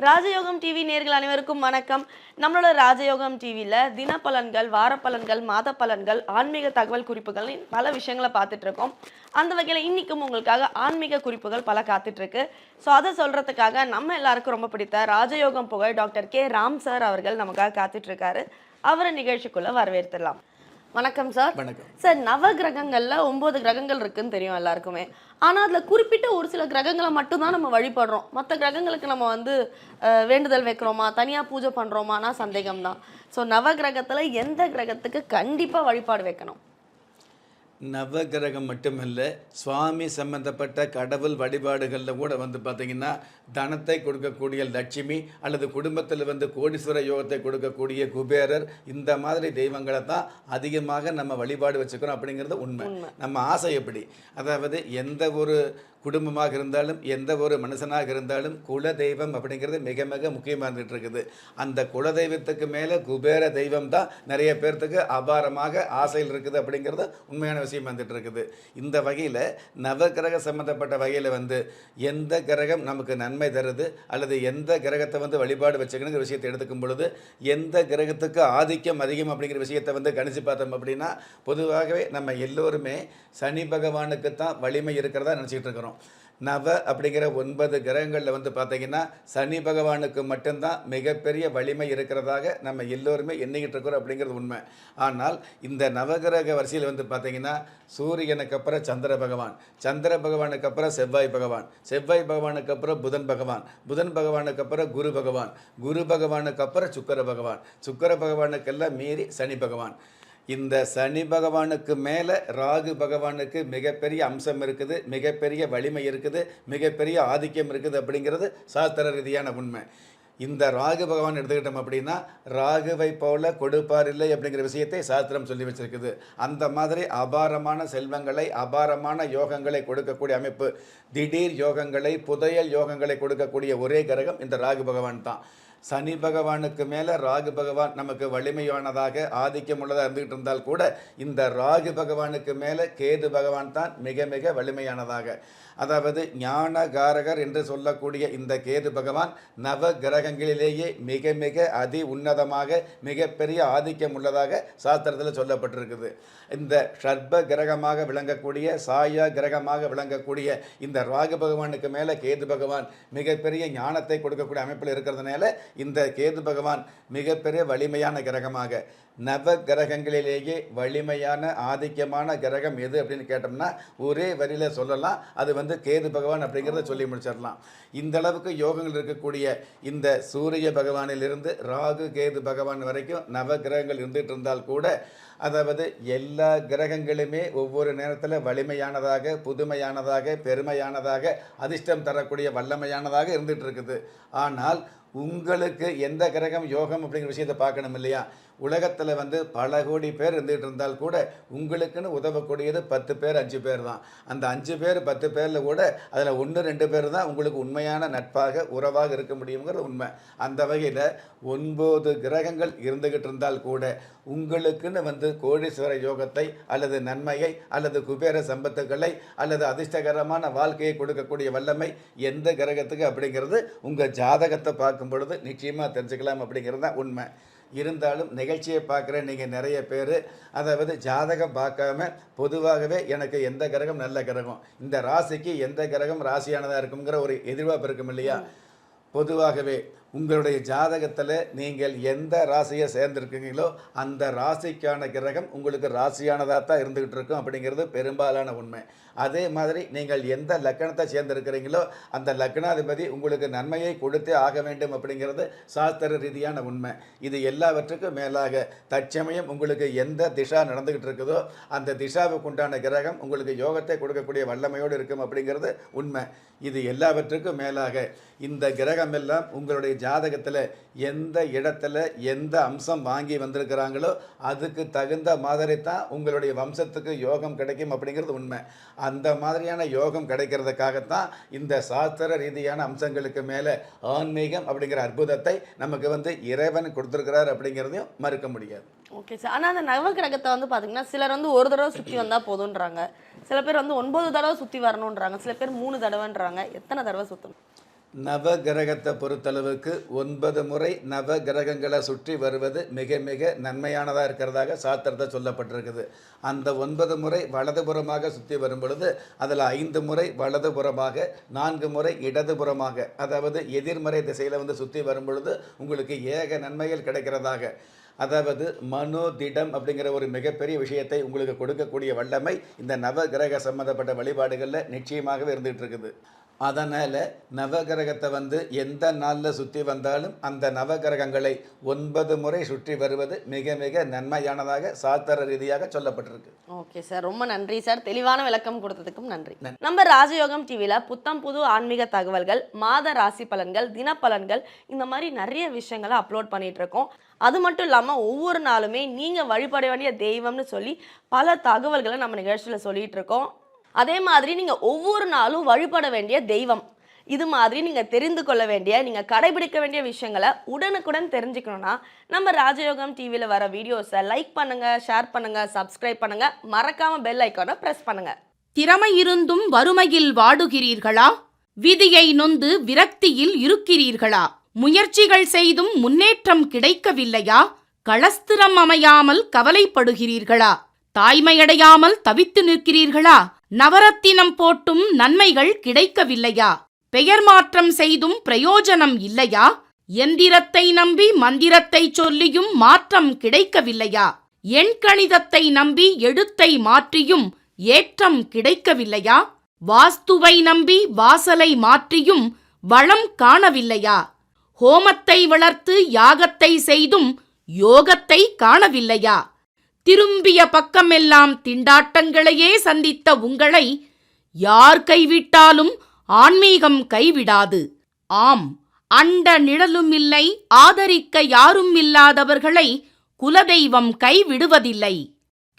ராஜயோகம் டிவி நேயர்கள் அனைவருக்கும் வணக்கம். நம்மளோட ராஜயோகம் டிவியில் தினப்பலன்கள், வாரப்பலன்கள், மாத பலன்கள், ஆன்மீக தகவல் குறிப்புகள் பல விஷயங்களை பார்த்துட்டு இருக்கோம். அந்த வகையில் இன்னைக்கும் உங்களுக்காக ஆன்மீக குறிப்புகள் பல காத்துட்டு இருக்கு. ஸோ அதை சொல்றதுக்காக நம்ம எல்லாருக்கும் ரொம்ப பிடித்த ராஜயோகம் புகழ் டாக்டர் கே ராம் சார் அவர்கள் நமக்காக காத்துட்டு இருக்காரு. அவரை நிகழ்ச்சிக்குள்ள வரவேற்கலாம். வணக்கம் சார். வணக்கம் சார். நவ கிரகங்கள்ல 9 கிரகங்கள் இருக்குன்னு தெரியும் எல்லாருக்குமே. ஆனா அதுல குறிப்பிட்ட ஒரு சில கிரகங்களை மட்டும்தான் நம்ம வழிபடுறோம். மற்ற கிரகங்களுக்கு நம்ம வேண்டுதல் வைக்கிறோமா, தனியா பூஜை பண்றோமானா சந்தேகம் தான். ஸோ நவ கிரகத்துல எந்த கிரகத்துக்கு கண்டிப்பா வழிபாடு வைக்கணும்? நவகிரகம் மட்டுமல்ல, சுவாமி சம்பந்தப்பட்ட கடவுள் வழிபாடுகளில் கூட பார்த்தீங்கன்னா தனத்தை கொடுக்கக்கூடிய லட்சுமி அல்லது குடும்பத்தில் கோடீஸ்வர யோகத்தை கொடுக்கக்கூடிய குபேரர், இந்த மாதிரி தெய்வங்களை தான் அதிகமாக நம்ம வழிபாடு வச்சுக்கிறோம் அப்படிங்கிறது உண்மை. நம்ம ஆசை எப்படி, அதாவது எந்த ஒரு குடும்பமாக இருந்தாலும் எந்த ஒரு மனுஷனாக இருந்தாலும் குல தெய்வம் அப்படிங்கிறது மிக மிக முக்கியமாக இருந்துகிட்டு இருக்குது. அந்த குல தெய்வத்துக்கு மேலே குபேர தெய்வம் தான் நிறைய பேர்த்துக்கு அபாரமாக ஆசையில் இருக்குது அப்படிங்கிறது உண்மையான விஷயம் வந்துட்டு இருக்குது. இந்த வகையில் நவகிரக சம்மந்தப்பட்ட வகையில் எந்த கிரகம் நமக்கு நன்மை தருது அல்லது எந்த கிரகத்தை வழிபாடு வச்சுக்கணுங்கிற விஷயத்தை எடுத்துக்கும் பொழுது எந்த கிரகத்துக்கு ஆதிக்கம் அதிகம் அப்படிங்கிற விஷயத்தை கணிச்சு பார்த்தோம் அப்படின்னா பொதுவாகவே நம்ம எல்லோருமே சனி பகவானுக்கு தான் வலிமை இருக்கிறதா நினச்சிக்கிட்டு இருக்கிறோம். நவ அப்படிங்கிற 9 கிரகங்களில் பார்த்தீங்கன்னா சனி பகவானுக்கு மட்டும்தான் மிகப்பெரிய வலிமை இருக்கிறதாக நம்ம எல்லோருமே எண்ணிக்கிட்டு இருக்கிறோம் அப்படிங்கிறது உண்மை. ஆனால் இந்த நவகிரக வரிசையில் பார்த்தீங்கன்னா சூரியனுக்கு அப்புறம் சந்திர பகவான், சந்திர பகவானுக்கு அப்புறம் செவ்வாய் பகவான், செவ்வாய் பகவானுக்கு அப்புறம் புதன் பகவான், புதன் பகவானுக்கு அப்புறம் குரு பகவான், குரு பகவானுக்கு அப்புறம் சுக்கிர பகவான், சுக்கிர பகவானுக்கெல்லாம் மீறி சனி பகவான். இந்த சனி பகவானுக்கு மேலே ராகு பகவானுக்கு மிகப்பெரிய அம்சம் இருக்குது, மிகப்பெரிய வலிமை இருக்குது, மிகப்பெரிய ஆதிக்கம் இருக்குது அப்படிங்கிறது சாஸ்திர ரீதியான உண்மை. இந்த ராகு பகவான் எடுத்துக்கிட்டோம் அப்படின்னா ராகுவை போல கொடுப்பார் இல்லை அப்படிங்கிற விஷயத்தை சாஸ்திரம் சொல்லி வச்சிருக்குது. அந்த மாதிரி அபாரமான செல்வங்களை, அபாரமான யோகங்களை கொடுக்கக்கூடிய அமைப்பு, திடீர் யோகங்களை, புதையல் யோகங்களை கொடுக்கக்கூடிய ஒரே கிரகம் இந்த ராகு பகவான் தான். சனி பகவானுக்கு மேலே ராகு பகவான் நமக்கு வலிமையானதாக ஆதிக்கம் உள்ளதாக இருந்துகிட்டு இருந்தால் கூட இந்த ராகு பகவானுக்கு மேலே கேது பகவான் தான் மிக மிக வலிமையானதாக, அதாவது ஞானகாரகர் என்று சொல்லக்கூடிய இந்த கேது பகவான் நவ கிரகங்களிலேயே மிக மிக அதி உன்னதமாக மிகப்பெரிய ஆதிக்கம் உள்ளதாக சாஸ்திரத்தில் சொல்லப்பட்டிருக்குது. இந்த ஷர்ப கிரகமாக விளங்கக்கூடிய சாயா கிரகமாக விளங்கக்கூடிய இந்த ராகு பகவானுக்கு மேலே கேது பகவான் மிகப்பெரிய ஞானத்தை கொடுக்கக்கூடிய அமைப்பில் இருக்கிறதுனால இந்த கேது பகவான் மிகப்பெரிய வலிமையான கிரகமாக, நவ கிரகங்களிலேயே வலிமையான ஆதிக்கமான கிரகம் எது அப்படின்னு கேட்டோம்னா ஒரே வரியில் சொல்லலாம், அது கேது பகவான் அப்படிங்கிறத சொல்லி முடிச்சிடலாம். இந்த அளவுக்கு யோகங்கள் இருக்கக்கூடிய இந்த சூரிய பகவானிலிருந்து ராகு கேது பகவான் வரைக்கும் நவ கிரகங்கள் இருந்துகிட்டு இருந்தால் கூட, அதாவது எல்லா கிரகங்களுமே ஒவ்வொரு நேரத்தில் வலிமையானதாக, புதுமையானதாக, பெருமையானதாக, அதிர்ஷ்டம் தரக்கூடிய வல்லமையானதாக இருந்துகிட்டு இருக்குது. ஆனால் உங்களுக்கு எந்த கிரகம் யோகம் அப்படிங்கிற விஷயத்தை பார்க்கணும் இல்லையா? உலகத்தில் பல கோடி பேர் இருந்துகிட்டு இருந்தால் கூட உங்களுக்குன்னு உதவக்கூடியது 10 பேர் 5 பேர் தான். அந்த 5 பேர் 10 பேரில் கூட அதில் 1-2 பேர் தான் உங்களுக்கு உண்மையான நட்பாக உறவாக இருக்க முடியுங்கிறது உண்மை. அந்த வகையில் 9 கிரகங்கள் இருந்துகிட்டு இருந்தால் கூட உங்களுக்குன்னு கோடீஸ்வர யோகத்தை அல்லது நன்மையை அல்லது குபேர சம்பத்துக்களை அல்லது அதிர்ஷ்டகரமான வாழ்க்கையை கொடுக்கக்கூடிய வல்லமை எந்த கிரகத்துக்கு அப்படிங்கிறது உங்கள் ஜாதகத்தை பார்க்கும் பொழுது நிச்சயமாக தெரிஞ்சுக்கலாம் அப்படிங்கிறது தான் உண்மை. இருந்தாலும் நிகழ்ச்சியை பார்க்குற நீங்கள் நிறைய பேர் அதாவது ஜாதகம் பார்க்காம பொதுவாகவே எனக்கு எந்த கிரகம் நல்ல கிரகம், இந்த ராசிக்கு எந்த கிரகம் ராசியானதாக இருக்குங்கிற ஒரு எதிர்பார்ப்பு இருக்கும் இல்லையா? பொதுவாகவே உங்களுடைய ஜாதகத்தில் நீங்கள் எந்த ராசியை சேர்ந்துருக்கீங்களோ அந்த ராசிக்கான கிரகம் உங்களுக்கு ராசியானதாக தான் இருந்துகிட்டு இருக்கும் அப்படிங்கிறது பெரும்பாலான உண்மை. அதே மாதிரி நீங்கள் எந்த லக்கணத்தை சேர்ந்திருக்கிறீங்களோ அந்த லக்னாதிபதி உங்களுக்கு நன்மையை கொடுத்தே ஆக வேண்டும் அப்படிங்கிறது சாஸ்திர ரீதியான உண்மை. இது எல்லாவற்றுக்கும் மேலாக தற்சமயம் உங்களுக்கு எந்த திசா நடந்துகிட்டு இருக்குதோ அந்த திசாவுக்கு உண்டான கிரகம் உங்களுக்கு யோகத்தை கொடுக்கக்கூடிய வல்லமையோடு இருக்கும் அப்படிங்கிறது உண்மை. இது எல்லாவற்றுக்கும் மேலாக இந்த கிரகம் எல்லாம் உங்களுடைய ஜாதகத்தில் எந்த இடத்துல எந்த அம்சம் வாங்கி வந்திருக்கிறாங்களோ அதுக்கு தகுந்த மாதிரி தான் உங்களுடைய வம்சத்துக்கு யோகம் கிடைக்கும் அப்படிங்கிறது உண்மை. அந்த மாதிரியான யோகம் கிடைக்கிறதுக்காகத்தான் இந்த சாஸ்திர ரீதியான அம்சங்களுக்கு மேலே ஆன்மீகம் அப்படிங்கிற அற்புதத்தை நமக்கு இறைவன் கொடுத்துருக்கிறார் அப்படிங்கிறதையும் மறுக்க முடியாது. Okay sir. ஆனால் அந்த நவகிரகத்தை பார்த்தீங்கன்னா சிலர் ஒரு தடவை சுற்றி வந்தால் போதுன்றாங்க, சில பேர் 9 தடவை சுற்றி வரணுன்றாங்க, சில பேர் 3 தடவைன்றாங்க. எத்தனை தடவை சுற்றணும்? நவகிரகத்தை பொறுத்தளவுக்கு 9 முறை நவகிரகங்களை சுற்றி வருவது மிக மிக நன்மையானதாக இருக்கிறதாக சாஸ்திரத்தை சொல்லப்பட்டிருக்குது. அந்த 9 முறை வலதுபுறமாக சுற்றி வரும் பொழுது அதில் 5 முறை வலதுபுறமாக, 4 முறை இடதுபுறமாக, அதாவது எதிர்மறை திசையில் சுற்றி வரும் பொழுது உங்களுக்கு ஏக நன்மைகள் கிடைக்கிறதாக, அதாவது மனோதிடம் அப்படிங்கிற ஒரு மிகப்பெரிய விஷயத்தை உங்களுக்கு கொடுக்கக்கூடிய வல்லமை இந்த நவகிரக சம்பந்தப்பட்ட வழிபாடுகளில் நிச்சயமாகவே இருந்துகிட்டு இருக்குது. அதனால் நவகிரகத்தை எந்த நாளில் சுற்றி வந்தாலும் அந்த நவகிரகங்களை 9 முறை சுற்றி வருவது மிக மிக நன்மையானதாக சாஸ்திர ரீதியாக சொல்லப்பட்டிருக்கு. ஓகே சார், ரொம்ப நன்றி சார். தெளிவான விளக்கம் கொடுத்ததுக்கும் நன்றி. நம்ம ராஜயோகம் டிவியில் புத்தம் புது ஆன்மீக தகவல்கள், மாத ராசி பலன்கள், தினப்பலன்கள், இந்த மாதிரி நிறைய விஷயங்களை அப்லோட் பண்ணிட்டு இருக்கோம். அது மட்டும் இல்லாமல் ஒவ்வொரு நாளுமே நீங்கள் வழிபட வேண்டிய தெய்வம்னு சொல்லி பல தகவல்களை நம்ம நிகழ்ச்சியில் சொல்லிட்டு இருக்கோம். அதே மாதிரி நீங்கள் ஒவ்வொரு நாளும் வழிபட வேண்டிய தெய்வம், இது மாதிரி நீங்கள் தெரிந்து கொள்ள வேண்டிய, நீங்கள் கடைபிடிக்க வேண்டிய விஷயங்களை உடனுக்குடன் தெரிஞ்சுக்கணுன்னா நம்ம ராஜயோகம் டிவியில் வர வீடியோஸை லைக் பண்ணுங்கள், ஷேர் பண்ணுங்கள், சப்ஸ்கிரைப் பண்ணுங்கள், மறக்காமல் பெல் ஐக்கானை ப்ரெஸ் பண்ணுங்கள். திறமை இருந்தும் வறுமையில் வாடுகிறீர்களா? விதியை நொந்து விரக்தியில் இருக்கிறீர்களா? முயற்சிகள் செய்தும் முன்னேற்றம் கிடைக்கவில்லையா? களஸ்திரம் அமையாமல் கவலைப்படுகிறீர்களா? தாய்மையடையாமல் தவித்து நிற்கிறீர்களா? நவரத்தினம் போட்டும் நன்மைகள் கிடைக்கவில்லையா? பெயர் மாற்றம் செய்தும் பிரயோஜனம் இல்லையா? எந்திரத்தை நம்பி மந்திரத்தை சொல்லியும் மாற்றம் கிடைக்கவில்லையா? எண்கணிதத்தை நம்பி எழுத்தை மாற்றியும் ஏற்றம் கிடைக்கவில்லையா? வாஸ்துவை நம்பி வாசலை மாற்றியும் வளம் காணவில்லையா? ஹோமத்தை வளர்த்து யாகத்தை செய்தும் யோகத்தை காணவில்லையா? திரும்பிய பக்கமெல்லாம் திண்டாட்டங்களையே சந்தித்த உங்களை யார் கைவிட்டாலும் ஆன்மீகம் கைவிடாது. ஆம், அண்ட நிழலுமில்லை, ஆதரிக்க யாரும் இல்லாதவர்களை குலதெய்வம் கைவிடுவதில்லை.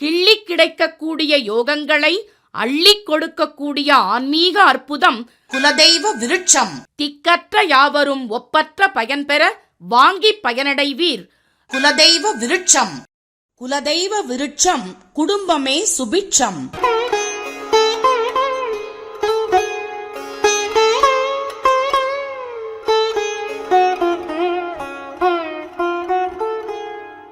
கிள்ளிக் கிடைக்கக்கூடிய யோகங்களை அள்ளிக் கொடுக்கக்கூடிய ஆன்மீக அற்புதம் குலதெய்வ விருட்சம். திக்கற்ற யாவரும் ஒப்பற்ற பயன்பெற வாங்கி பயனடைவீர். குலதெய்வ விருட்சம். குலதெய்வ விருட்சம், குடும்பமே சுபிட்சம்.